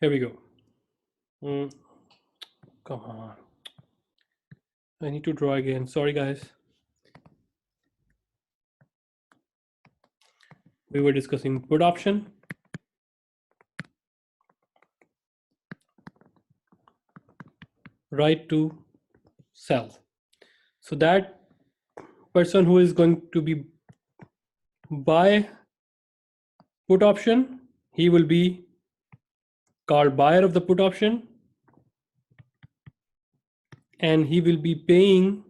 Here we go. Come on. I need to draw again. Sorry, guys. We were discussing put option. Right to sell. So that person who is going to be buy put option, he will be called buyer of the put option, and he will be paying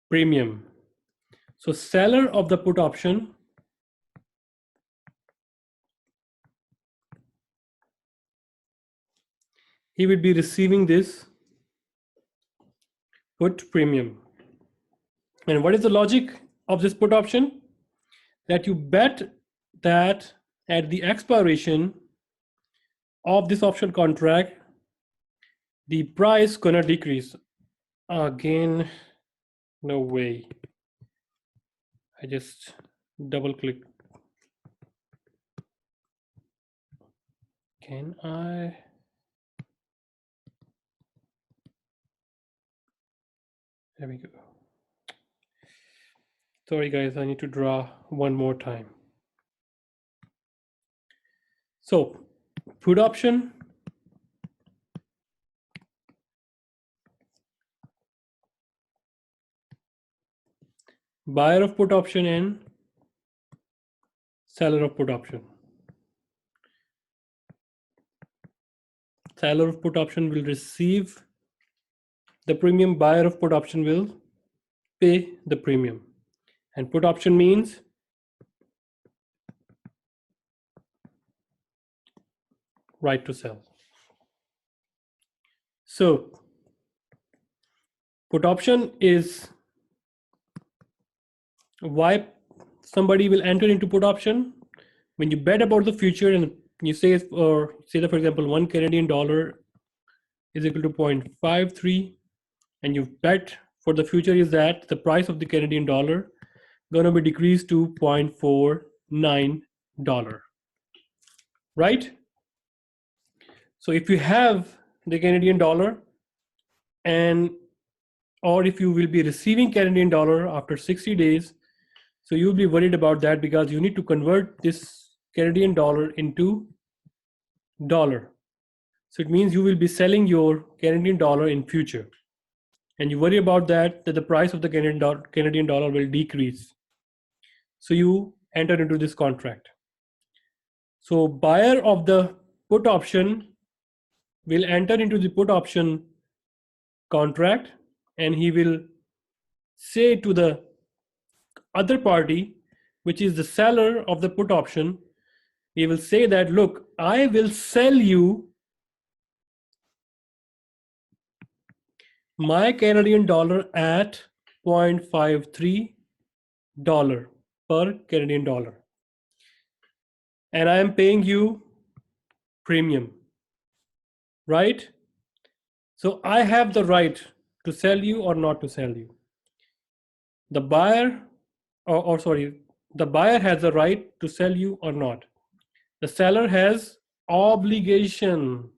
premium. So seller of the put option he will be receiving this put premium. And what is the logic of this put option? That you bet that at the expiration of this option contract, the price gonna decrease. Again, no way. I just double click. Can I? There we go. Sorry guys, I need to draw one more time. So put option, buyer of put option and seller of put option. Seller of put option will receive the premium, buyer of put option will pay the premium. And put option means right to sell. So put option is why somebody will enter into put option. When you bet about the future and you say, or say that for example, $1 Canadian is equal to 0.53, and you bet for the future is that the price of the Canadian dollar gonna be decreased to $0.49, right? So if you have the Canadian dollar, and or if you will be receiving Canadian dollar after 60 days, so you'll be worried about that because you need to convert this Canadian dollar into dollar. So it means you will be selling your Canadian dollar in future. And you worry about that the price of the Canadian dollar will decrease. So you enter into this contract. So buyer of the put option will enter into the put option contract, and he will say to the other party, which is the seller of the put option, he will say that, look, I will sell you my Canadian dollar at $0.53 per Canadian dollar. And I am paying you premium, right? So I have the right to sell you or not to sell you. The buyer, the buyer has the right to sell you or not. The seller has obligation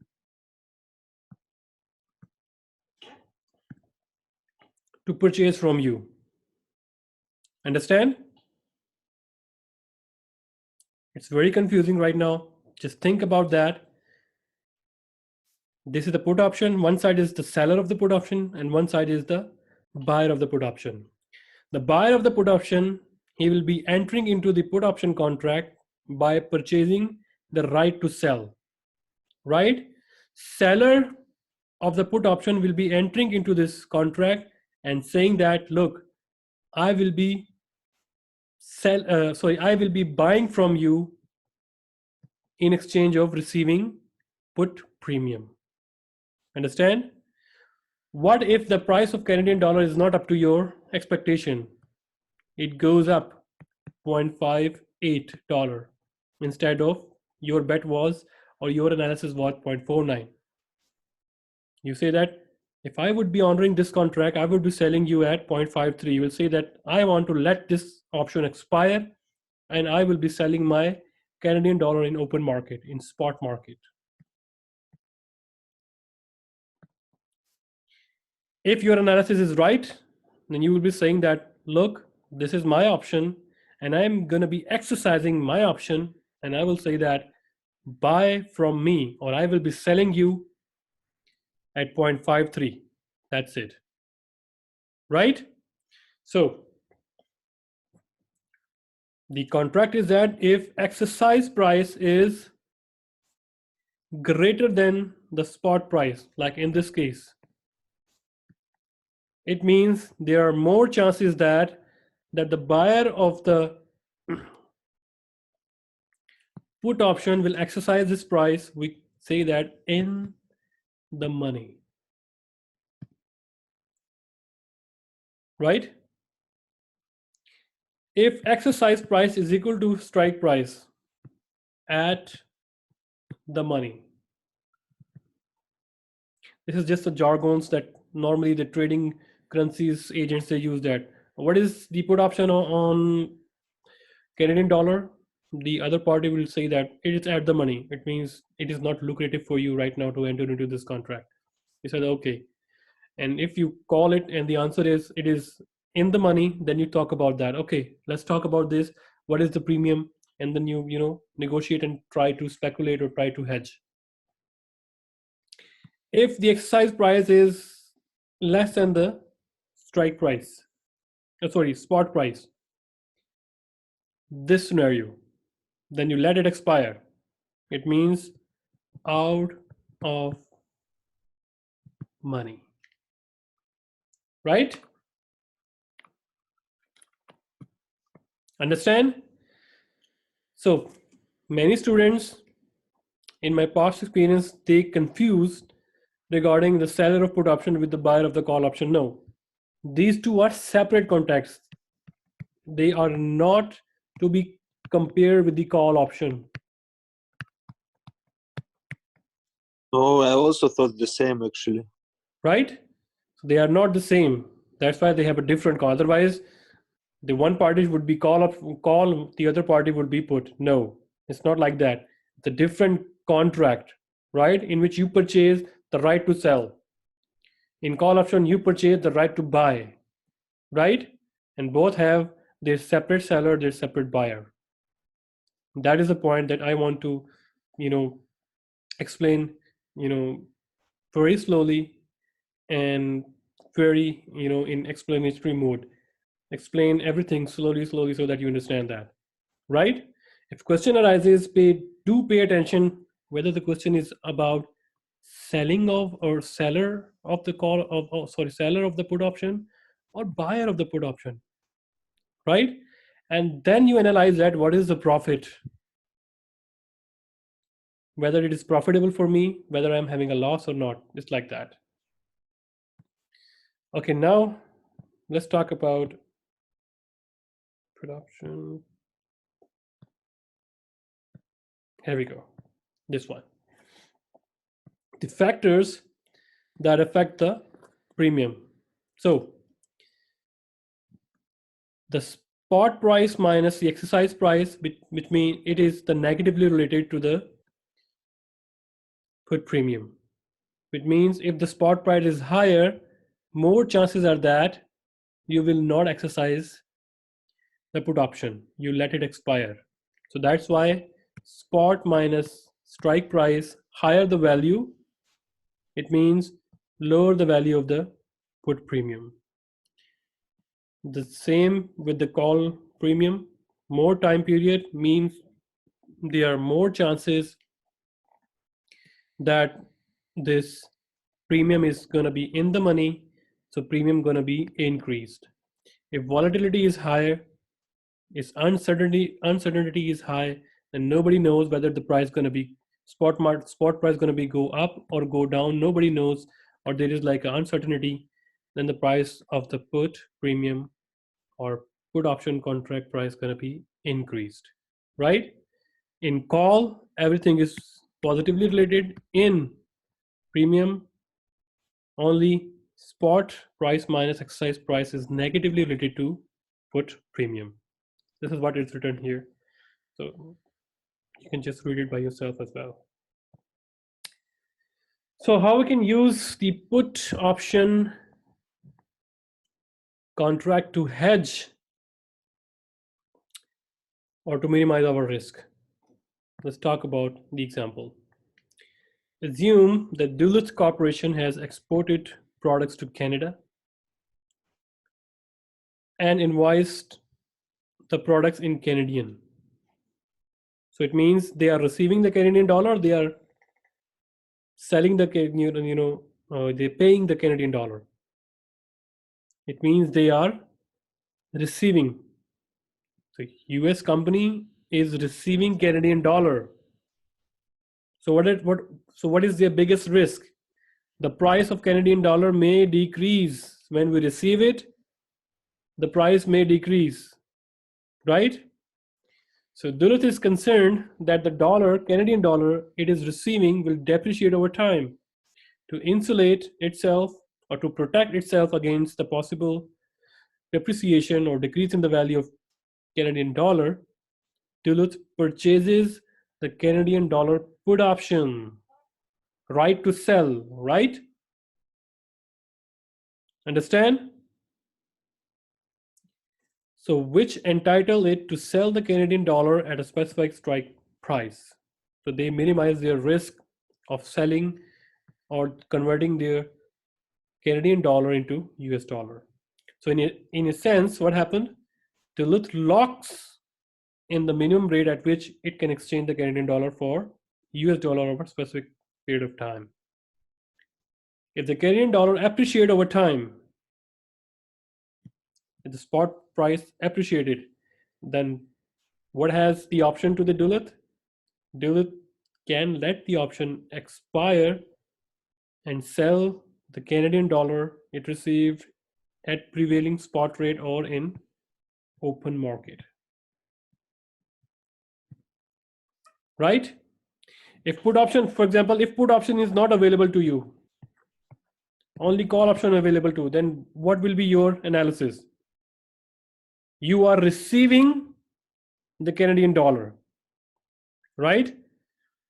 to purchase from you. Understand? It's very confusing right now. Just think about that. This is the put option. One side is the seller of the put option, and one side is the buyer of the put option. The buyer of the put option, he will be entering into the put option contract by purchasing the right to sell, right? Seller of the put option will be entering into this contract and saying that, look, I will be I will be buying from you in exchange of receiving put premium. Understand? What if the price of Canadian dollar is not up to your expectation? It goes up $0.58 instead of your bet was, or your analysis was 0.49. You say that if I would be honoring this contract, I would be selling you at 0.53. You will say that I want to let this option expire, and I will be selling my Canadian dollar in open market, in spot market. If your analysis is right, then you will be saying that, look, this is my option, and I'm going to be exercising my option, and I will say that buy from me, or I will be selling you at 0.53. That's it. Right? So the contract is that if exercise price is greater than the spot price, like in this case, it means there are more chances that the buyer of the put option will exercise this price. We say that in the money, right? If exercise price is equal to strike price at the money, this is just the jargons that normally the trading currencies agents they use. That what is the put option on Canadian dollar? The other party will say that it is at the money. It means it is not lucrative for you right now to enter into this contract. You said okay, and if you call it and the answer is it is in the money, then you talk about that. Okay, let's talk about this. What is the premium? And then you negotiate and try to speculate or try to hedge. If the exercise price is less than the strike price, sorry, spot price, this scenario, then you let it expire. It means out of money, right? Understand? So many students in my past experience, they confused regarding the seller of put option with the buyer of the call option. No, these two are separate contracts. They are not to be compared with the call option. Oh, I also thought the same actually. Right? So they are not the same. That's why they have a different call. Otherwise, the one party would be call, the other party would be put. No, it's not like that. It's a different contract, right? In which you purchase the right to sell. In call option, you purchase the right to buy, right? And both have their separate seller, their separate buyer. That is the point that I want to, you know, explain, very slowly and very, in explanatory mode. Explain everything slowly, so that you understand that, right? If question arises, do pay attention whether the question is about selling of or seller of the call of, oh, sorry, seller of the put option or buyer of the put option, right? And then you analyze that what is the profit, whether it is profitable for me, whether I'm having a loss or not, just like that. Okay, now let's talk about production. Here we go. This one. The factors that affect the premium. So the spot price minus the exercise price, which means it is the negatively related to the put premium. Which means if the spot price is higher, more chances are that you will not exercise the put option. You let it expire. So that's why spot minus strike price, higher the value, it means lower the value of the put premium. The same with the call premium. More time period means there are more chances that this premium is going to be in the money, so premium going to be increased. If volatility is higher, if uncertainty is high, then nobody knows whether the price going to be spot price going to be go up or go down. Nobody knows, or there is like an uncertainty. Then the price of the put premium or put option contract price going to be increased, right? In call, everything is positively related. In premium, only spot price minus exercise price is negatively related to put premium. This is what is written here. So you can just read it by yourself as well. So how we can use the put option contract to hedge or to minimize our risk. Let's talk about the example. Assume that Duluth Corporation has exported products to Canada and invoiced the products in Canadian. So it means they are receiving the Canadian dollar, they are selling the they're paying the Canadian dollar. It means they are receiving. So US company is receiving Canadian dollar. So what is their biggest risk? The price of Canadian dollar may decrease when we receive it. The price may decrease, right? So Duluth is concerned that the dollar, Canadian dollar, it is receiving will depreciate over time. To insulate itself or to protect itself against the possible depreciation or decrease in the value of Canadian dollar, Duluth purchases the Canadian dollar put option, right to sell, right? Understand? So which entitle it to sell the Canadian dollar at a specific strike price. So they minimize their risk of selling or converting their Canadian dollar into US dollar. So in a sense, what happened? Duluth locks in the minimum rate at which it can exchange the Canadian dollar for US dollar over a specific period of time. If the Canadian dollar appreciate over time, if the spot price appreciated, then what has the option to the Duluth? Duluth can let the option expire and sell the Canadian dollar it received at prevailing spot rate or in open market. Right? If put option, for example, if put option is not available to you, only call option available to, then what will be your analysis? You are receiving the Canadian dollar, right?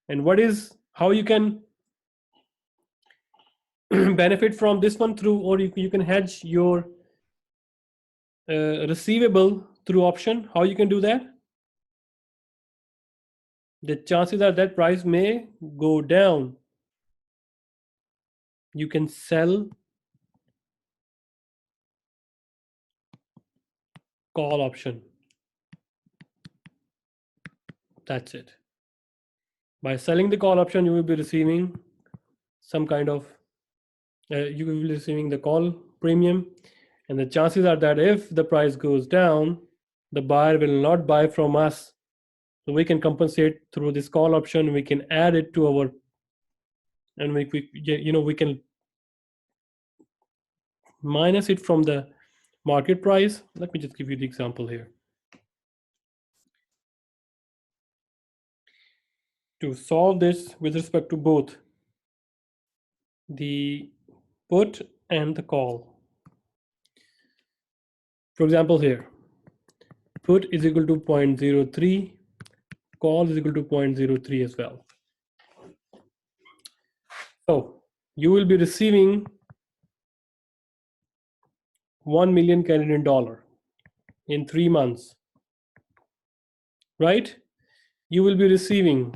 And what is how you can benefit from this one through, or you can hedge your receivable through option. How you can do that? The chances are that price may go down. You can sell call option. That's it. By selling the call option, you will be receiving some kind of you will be receiving the call premium, and the chances are that if the price goes down, the buyer will not buy from us. So we can compensate through this call option. We can add it to our, and we can minus it from the market price. Let me just give you the example here. To solve this with respect to both the put and the call. For example, here, put is equal to 0.03, call is equal to 0.03 as well. So you will be receiving 1 million Canadian dollar in 3 months, right? You will be receiving